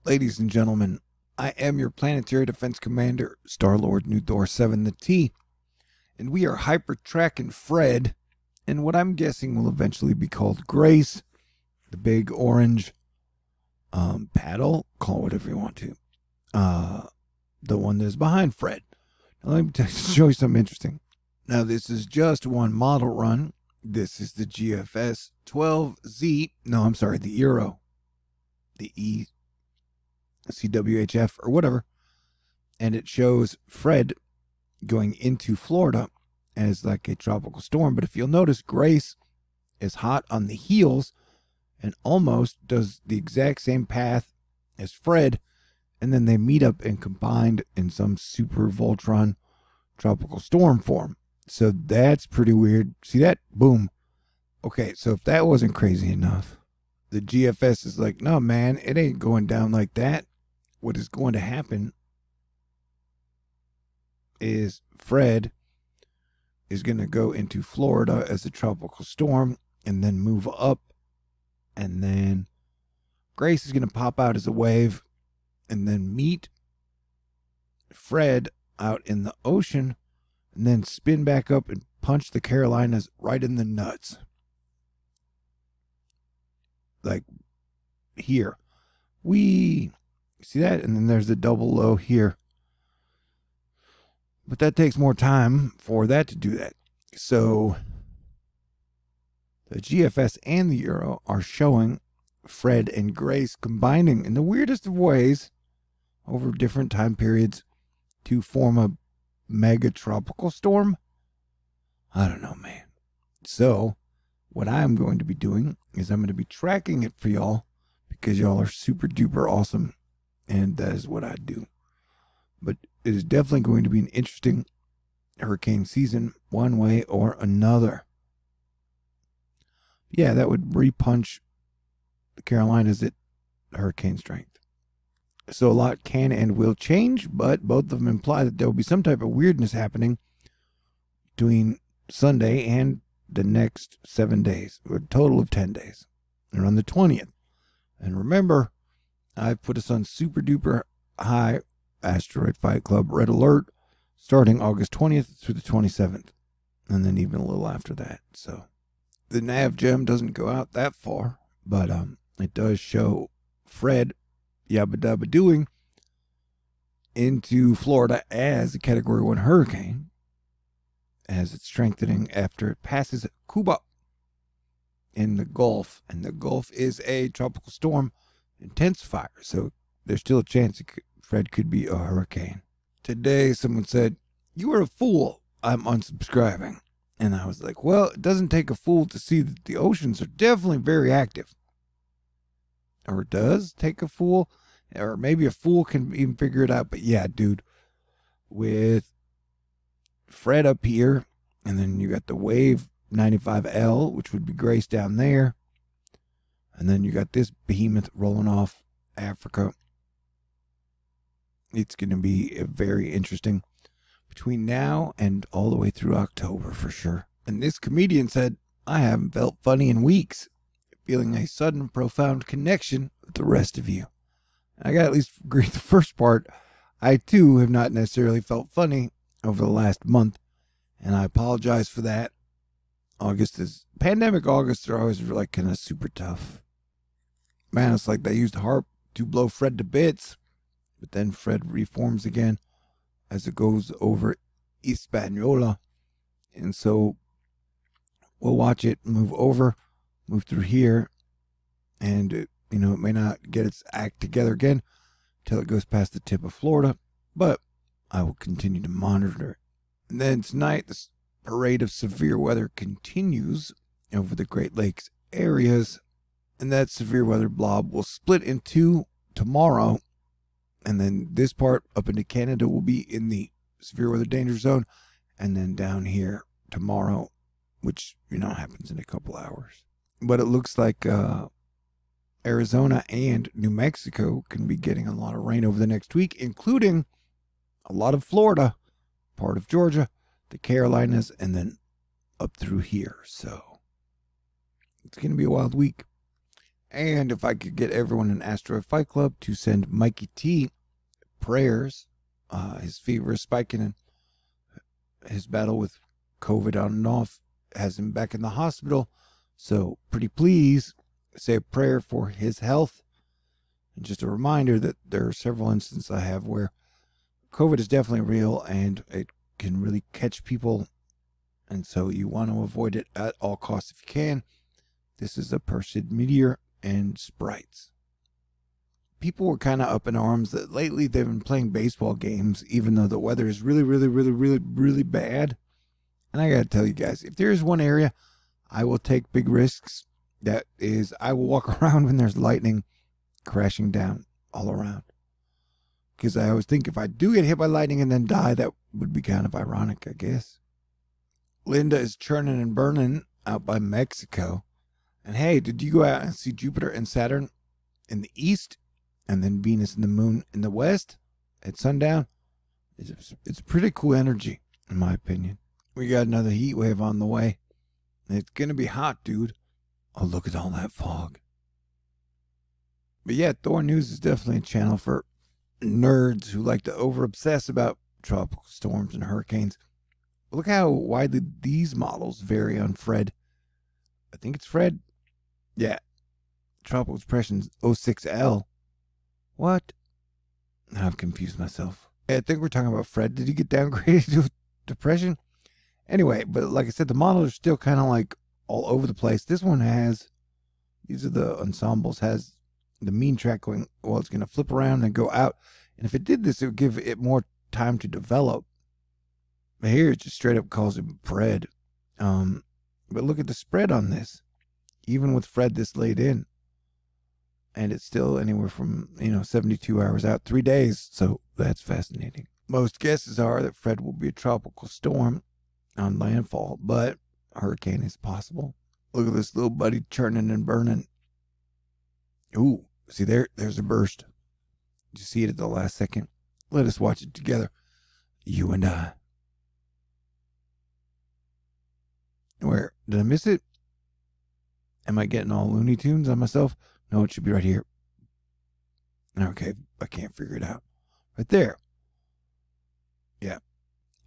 Ladies and gentlemen, I am your planetary defense commander, Star-Lord New Thor 7 the T, and we are hyper-tracking Fred, and what I'm guessing will eventually be called Grace, the big orange paddle, call it whatever you want to, the one that is behind Fred. Now let me show you something interesting. Now this is just one model run. This is the GFS 12Z, no, I'm sorry, the Euro, the CWHF or whatever, and it shows Fred going into Florida as like a tropical storm. But if you'll notice, Grace is hot on the heels and almost does the exact same path as Fred, and then they meet up and combined in some super Voltron tropical storm form. So that's pretty weird. See that? Boom. Okay, so if that wasn't crazy enough, the GFS is like, no, man, it ain't going down like that. What is going to happen is Fred is going to go into Florida as a tropical storm and then move up. And then Grace is going to pop out as a wave and then meet Fred out in the ocean and then spin back up and punch the Carolinas right in the nuts. Like here. We see that? And then there's the double low here. But that takes more time for that to do that. So the GFS and the Euro are showing Fred and Grace combining in the weirdest of ways over different time periods to form a mega tropical storm. I don't know, man. So what I'm going to be doing is I'm going to be tracking it for y'all because y'all are super duper awesome. And that is what I do. But it is definitely going to be an interesting hurricane season one way or another. Yeah, that would repunch the Carolinas at hurricane strength. So a lot can and will change, but both of them imply that there will be some type of weirdness happening between Sunday and the next 7 days, or a total of 10 days. And on the 20th. And remember, I've put us on super duper high asteroid fight club red alert starting August 20th through the 27th. And then even a little after that. So the nav gem doesn't go out that far, but it does show Fred yabba dabba doing into Florida as a Category 1 hurricane as it's strengthening after it passes Cuba in the Gulf. And the Gulf is a tropical storm intensifier, so there's still a chance Fred could be a hurricane. Today someone said, "You are a fool, I'm unsubscribing." And I was like, well, it doesn't take a fool to see that the oceans are definitely very active. Or it does take a fool, or maybe a fool can even figure it out. But yeah, dude, with Fred up here, and then you got the wave 95L, which would be Grace down there. And then you got this behemoth rolling off Africa. It's going to be very interesting between now and all the way through October for sure. And this comedian said, "I haven't felt funny in weeks, feeling a sudden profound connection with the rest of you." I got at least agree with the first part. I too have not necessarily felt funny over the last month, and I apologize for that. Pandemic August are always like kind of super tough. Man, it's like they used harp to blow Fred to bits, but then Fred reforms again as it goes over Hispaniola. And so we'll watch it move through here, and it may not get its act together again until it goes past the tip of Florida, but I will continue to monitor it. And then tonight, this parade of severe weather continues over the Great Lakes areas, and that severe weather blob will split in two tomorrow. And then this part up into Canada will be in the severe weather danger zone. And then down here tomorrow, which, happens in a couple hours. But it looks like Arizona and New Mexico can be getting a lot of rain over the next week, including a lot of Florida, part of Georgia, the Carolinas, and then up through here. So it's going to be a wild week. And if I could get everyone in Asteroid Fight Club to send Mikey T prayers, his fever is spiking and his battle with COVID on and off has him back in the hospital. So pretty please say a prayer for his health. And just a reminder that there are several instances I have where COVID is definitely real and it can really catch people. And so you want to avoid it at all costs if you can. This is a Perseid meteor and sprites. People were kind of up in arms that lately they've been playing baseball games, even though the weather is really bad. And I got to tell you guys, if there is one area I will take big risks, that is I will walk around when there's lightning crashing down all around. Because I always think if I do get hit by lightning and then die, that would be kind of ironic, I guess. Linda is churning and burning out by Mexico. And hey, did you go out and see Jupiter and Saturn in the east and then Venus and the moon in the west at sundown? It's pretty cool energy, in my opinion. We got another heat wave on the way. It's going to be hot, dude. Oh, look at all that fog. But yeah, THORnews is definitely a channel for nerds who like to over-obsess about tropical storms and hurricanes. Look how widely these models vary on Fred. I think it's Fred. Yeah. Tropical Depression 06L. What? Now I've confused myself. I think we're talking about Fred. Did he get downgraded to depression? Anyway, but like I said, the models are still kind of like all over the place. This one has, these are the ensembles, has the mean track going, well, it's going to flip around and go out. And if it did this, it would give it more time to develop. But here it just straight up calls him Fred. But look at the spread on this. Even with Fred this late in. And it's still anywhere from, 72 hours out, 3 days. So that's fascinating. Most guesses are that Fred will be a tropical storm on landfall, but a hurricane is possible. Look at this little buddy churning and burning. Ooh, see there's a burst. Did you see it at the last second? Let us watch it together. You and I. Where? Did I miss it? Am I getting all Looney Tunes on myself? No, it should be right here. Okay, I can't figure it out. Right there. Yeah.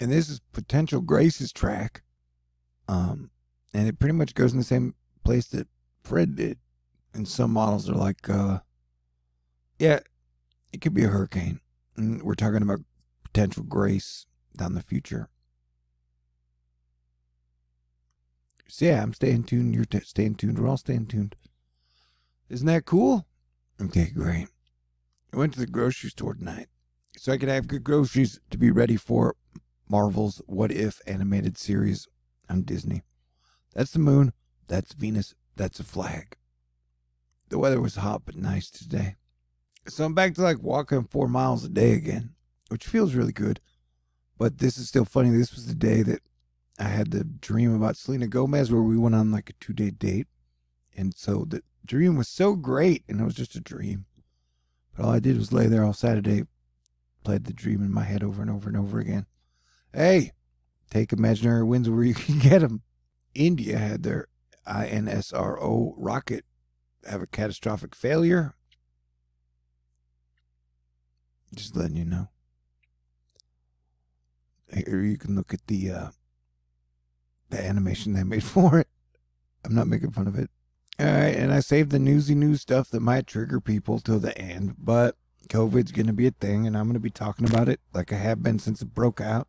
And this is potential Grace's track. And it pretty much goes in the same place that Fred did. And some models are like, yeah, it could be a hurricane. And we're talking about potential Grace down the future. So yeah, I'm staying tuned. You're staying tuned. We're all staying tuned. Isn't that cool? Okay, great. I went to the grocery store tonight so I could have good groceries to be ready for Marvel's What If animated series on Disney. That's the moon. That's Venus. That's a flag. The weather was hot but nice today. So I'm back to like walking 4 miles a day again, which feels really good. But this is still funny. This was the day that I had the dream about Selena Gomez where we went on like a 2-day date. And so the dream was so great, and it was just a dream. But all I did was lay there all Saturday, played the dream in my head over and over and over again. Hey, take imaginary wins where you can get them. India had their INSRO rocket have a catastrophic failure. Just letting you know. Here you can look at the animation they made for it. I'm not making fun of it. All right, and I saved the newsy news stuff that might trigger people till the end, but COVID's going to be a thing, and I'm going to be talking about it like I have been since it broke out.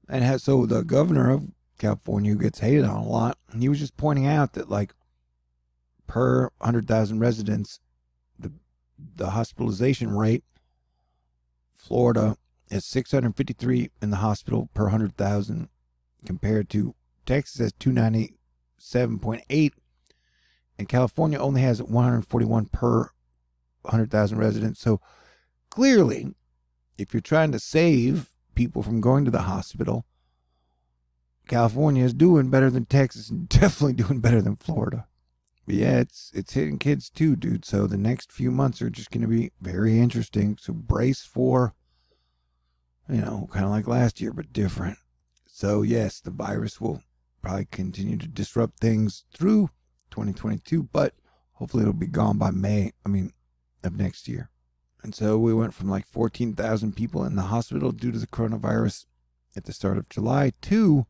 And so the governor of California, who gets hated on a lot, he was just pointing out that, like, per 100,000 residents, the hospitalization rate, Florida is 653 in the hospital per 100,000, compared to Texas has 297.8. And California only has 141 per 100,000 residents. So clearly, if you're trying to save people from going to the hospital, California is doing better than Texas and definitely doing better than Florida. But yeah, it's hitting kids too, dude. So the next few months are just going to be very interesting. So brace for, kind of like last year, but different. So yes, the virus will probably continue to disrupt things through 2022, but Hopefully it'll be gone by May, of next year. And so we went from like 14,000 people in the hospital due to the coronavirus at the start of July to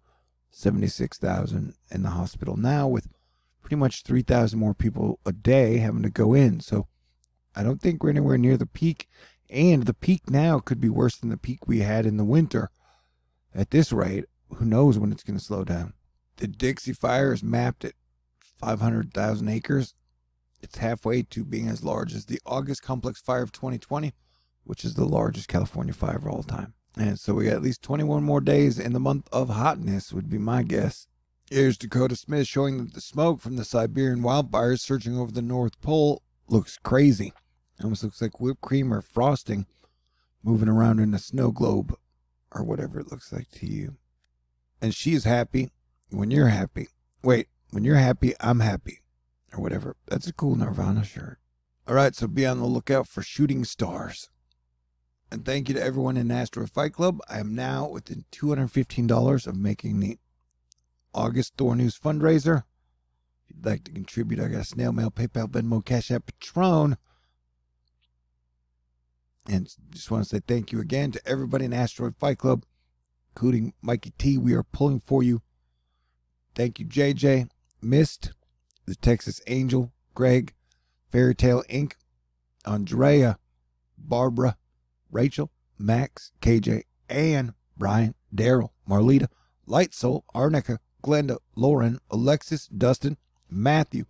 76,000 in the hospital now, with pretty much 3,000 more people a day having to go in. So I don't think we're anywhere near the peak, and the peak now could be worse than the peak we had in the winter. At this rate, who knows when it's going to slow down. The Dixie Fire is mapped at 500,000 acres. It's halfway to being as large as the August Complex Fire of 2020, which is the largest California fire of all time. And so we got at least 21 more days in the month of hotness, would be my guess. Here's Dakota Smith showing that the smoke from the Siberian wildfires surging over the North Pole looks crazy. It almost looks like whipped cream or frosting moving around in a snow globe, or whatever it looks like to you. And she is happy when you're happy. Wait, when you're happy, I'm happy. Or whatever. That's a cool Nirvana shirt. Alright, so be on the lookout for shooting stars. And thank you to everyone in Asteroid Fight Club. I am now within $215 of making the August THORnews fundraiser. If you'd like to contribute, I got a snail mail, PayPal, Venmo, CashApp, Patron. And just want to say thank you again to everybody in Asteroid Fight Club, including Mikey T. We are pulling for you. Thank you, JJ, Mist, the Texas Angel, Greg, Fairy Tale Inc., Andrea, Barbara, Rachel, Max, KJ, Ann, Brian, Daryl, Marlita, Light Soul, Arnica, Glenda, Lauren, Alexis, Dustin, Matthew,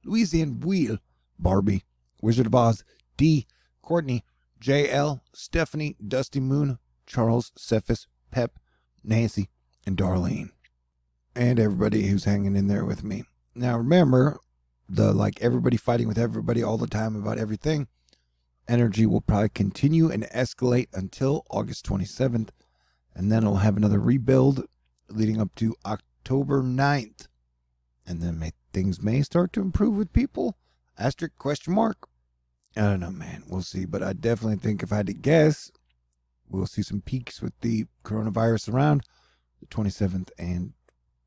Louisiane Wheel, Barbie, Wizard of Oz, D, Courtney, JL, Stephanie, Dusty Moon, Charles, Cephas, Pep, Nancy, and Darlene. And everybody who's hanging in there with me. Now remember, everybody fighting with everybody all the time about everything, energy will probably continue and escalate until August 27th, and then it'll have another rebuild leading up to October 9th. And then things may start to improve with people. Asterisk, question mark. I don't know, man. We'll see. But I definitely think if I had to guess, we'll see some peaks with the coronavirus around the 27th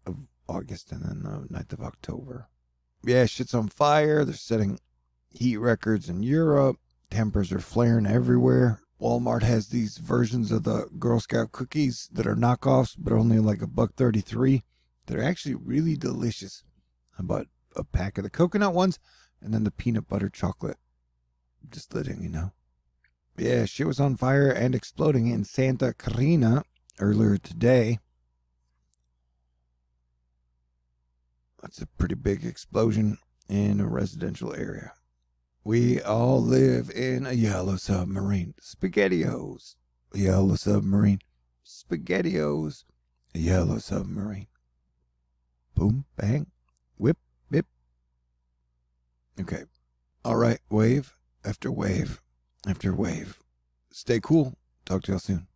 of August and then the 9th of October. Yeah, shit's on fire. They're setting heat records in Europe. Tempers are flaring everywhere. Walmart has these versions of the Girl Scout cookies that are knockoffs, but only like $1.33. They're actually really delicious. I bought a pack of the coconut ones and then the peanut butter chocolate. Just letting you know. Yeah, shit was on fire and exploding in Santa Catarina earlier today. That's a pretty big explosion in a residential area. We all live in a yellow submarine. SpaghettiOs. A yellow submarine. SpaghettiOs. A yellow submarine. Boom, bang, whip, bip. Okay. All right, wave after wave after wave. Stay cool. Talk to y'all soon.